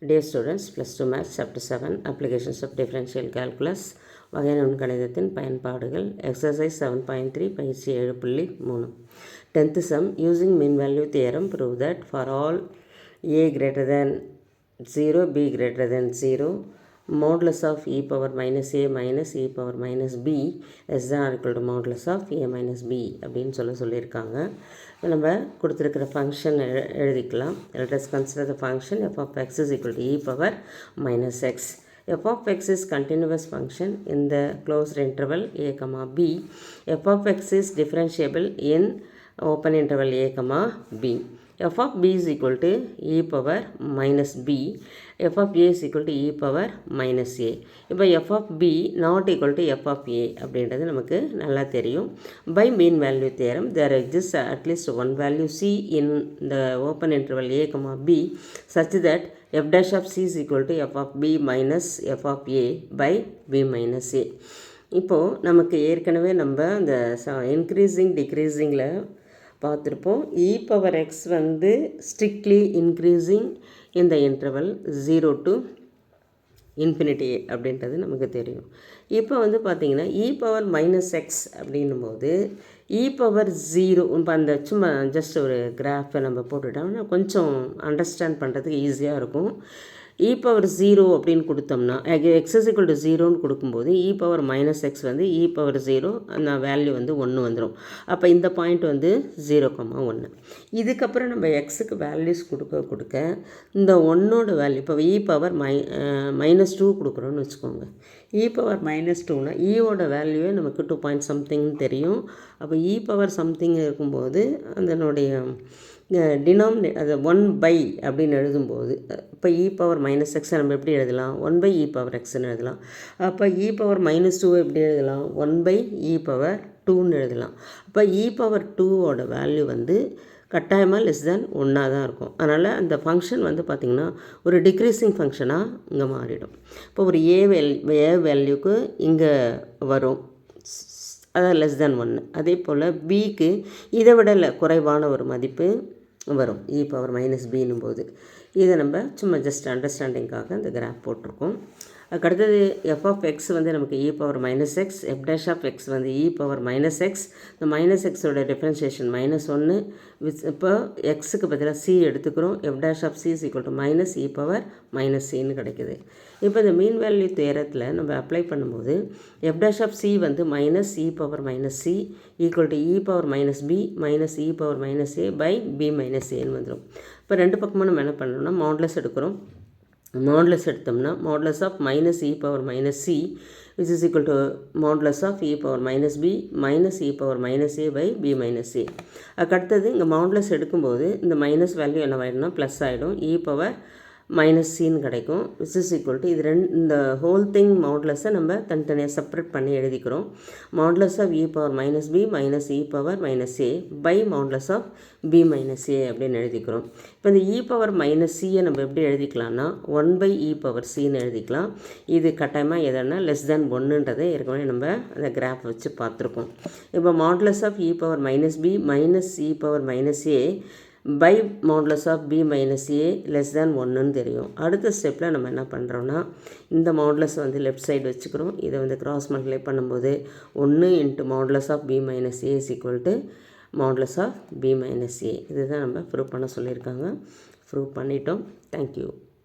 Dear students, plus 2 Maths Chapter 7 Applications of Differential Calculus வகையான கணிதத்தின் பயன்பாடுகள் Exercise 7.3 பயிற்சி 7.3 10th sum using mean value theorem prove that for all a greater than 0 b greater than 0 modulus of e power minus a minus e power minus b less than or equal to modulus of a minus b அப்படின்னு சொல்லியிருக்காங்க. நம்ம கொடுத்துருக்கிற function எழுதிக்கலாம். Let us consider the function f of x is equal to e power minus x. f of x is continuous function in the closed interval a comma b. f of x is differentiable in open interval a comma b. f of b is equal to e power minus b. f of a is equal to e power minus a. இப்போ f of b not equal to f of a அப்படின்றது நமக்கு நல்லா தெரியும். By mean value theorem there exists at least one value c in the open interval a comma b such that f dash of c is equal to f of b minus f of a by b minus a. இப்போது நமக்கு ஏற்கனவே நம்ம அந்த increasing டிக்ரீஸிங்கில் பார்த்துருப்போம். e power x வந்து strictly increasing இந்த interval 0 to infinity அப்படின்றது நமக்கு தெரியும். இப்போ வந்து பார்த்திங்கன்னா e பவர் மைனஸ் எக்ஸ் அப்படின்னும் போது e பவர் 0 இப்போ அந்த சும்மா ஜஸ்ட் ஒரு கிராஃபை நம்ம போட்டுட்டோம்னா கொஞ்சம் அண்டர்ஸ்டாண்ட் பண்ணுறதுக்கு ஈஸியாக இருக்கும். e பவர் 0 அப்படின்னு கொடுத்தோம்னா எக்ஸ் இஸ் ஈக்குவல் டு 0ன்னு கொடுக்கும்போது e பவர் மைனஸ் எக்ஸ் வந்து e பவர் 0 அந்த வேல்யூ வந்து 1 வந்துடும். அப்போ இந்த பாயிண்ட் வந்து 0,1. இதுக்கப்புறம் நம்ம எக்ஸுக்கு வேல்யூஸ் கொடுக்க இந்த 1ஓட வேல்யூ இப்போ e பவர் மைனஸ் 2 கொடுக்குறோன்னு வச்சுக்கோங்க. e பவர் மைனஸ் 2னா ஈயோட வேல்யூவே நமக்கு 2 பாயிண்ட் சம்திங்னு தெரியும். அப்போ e பவர் சம்திங் இருக்கும்போது அதனுடைய டினாமினேட் அது 1 அப்படின்னு எழுதும்போது இப்போ e பவர் மைனஸ் எக்ஸை நம்ம எப்படி எழுதலாம்? 1 e பவர் எக்ஸ்ன்னு எழுதலாம். அப்போ e பவர் மைனஸ் 2 எப்படி எழுதலாம்? 1 e பவர் 2ன்னு எழுதலாம். அப்போ e பவர் 2ஓட வேல்யூ வந்து கட்டாயமாக லெஸ் தேன் 1 தான் இருக்கும். அதனால் அந்த ஃபங்க்ஷன் வந்து பார்த்திங்கன்னா ஒரு டிக்ரீஸிங் ஃபங்க்ஷனாக இங்கே மாறிடும். இப்போ ஒரு ஏ வேல்யூக்கு இங்கே வரும், அதாவது லெஸ் தேன் 1. அதே போல் பிக்கு இதை விட குறைவான ஒரு மதிப்பு வரும் e பவர் மைனஸ் பின்னும் போது. இதை நம்ம சும்மா ஜஸ்ட் அண்டர்ஸ்டாண்டிங்காக இந்த கிராஃப் போட்டிருக்கோம். அதுக்கடுத்தது எஃப் ஆஃப் எக்ஸ் வந்து நமக்கு e power minus x, f dash of x வந்து e பவர் மைனஸ் எக்ஸ். இந்த மைனஸ் எக்ஸோட டிஃப்ரென்ஷியேஷன் -1. இப்போ எக்ஸுக்கு பதிலாக சி எடுத்துக்கிறோம். F dash of c is equal to minus e power minus சின்னு கிடைக்குது. இப்போ இந்த மீன் வேல்யூ தேரத்தில் நம்ம அப்ளை பண்ணும்போது எஃப் டேஷ் ஆஃப் சி வந்து minus e power minus c equal to e power minus b minus e power minus a by B minus ஏன்னு வந்துடும். இப்போ ரெண்டு பக்கமும் நம்ம என்ன பண்ணணும்னா மாடுலஸ் எடுக்கிறோம். மாடுலஸ் எடுத்தோம்னா modulus of minus e power minus C which is equal to modulus of e power minus b minus e power minus a by b minus a. அதுக்கடுத்தது இங்கே மாடுலஸ் எடுக்கும்போது இந்த மைனஸ் வேல்யூ என்ன ஆகிடும்னா plus ஆகிடும், e power minus சின்னு கிடைக்கும். Which is equal to இது இந்த whole thing மாடுலஸை நம்ம தனித்தனியாக செப்பரேட் பண்ணி எழுதிக்கிறோம். Modulus of e power minus b minus e power minus a by modulus of b minus a அப்படின்னு எழுதிக்கிறோம். இப்போ இந்த e பவர் மைனஸ் சியை நம்ம எப்படி எழுதிக்கலாம்னா 1 e பவர் சின்னு எழுதிக்கலாம். இது கட்டாயமாக எதனா லெஸ் தேன் 1ன்றதை ஏற்கனவே நம்ம அந்த கிராஃப் வச்சு பார்த்துருக்கோம். இப்போ modulus of e power minus b minus e power minus a by modulus of b minus a less than 1ன்னு தெரியும். அடுத்த ஸ்டெப்பில் நம்ம என்ன பண்ணுறோன்னா இந்த மாடுலஸ் வந்து லெஃப்ட் சைடு வச்சுக்கிறோம். இதை வந்து கிராஸ் மல்டிப்ளை பண்ணும்போது 1 into modulus of b minus a is equal to modulus of b minus a. இதுதான் நம்ம ப்ரூவ் பண்ண சொல்லியிருக்காங்க. ப்ரூவ் பண்ணிட்டோம். தேங்க்யூ.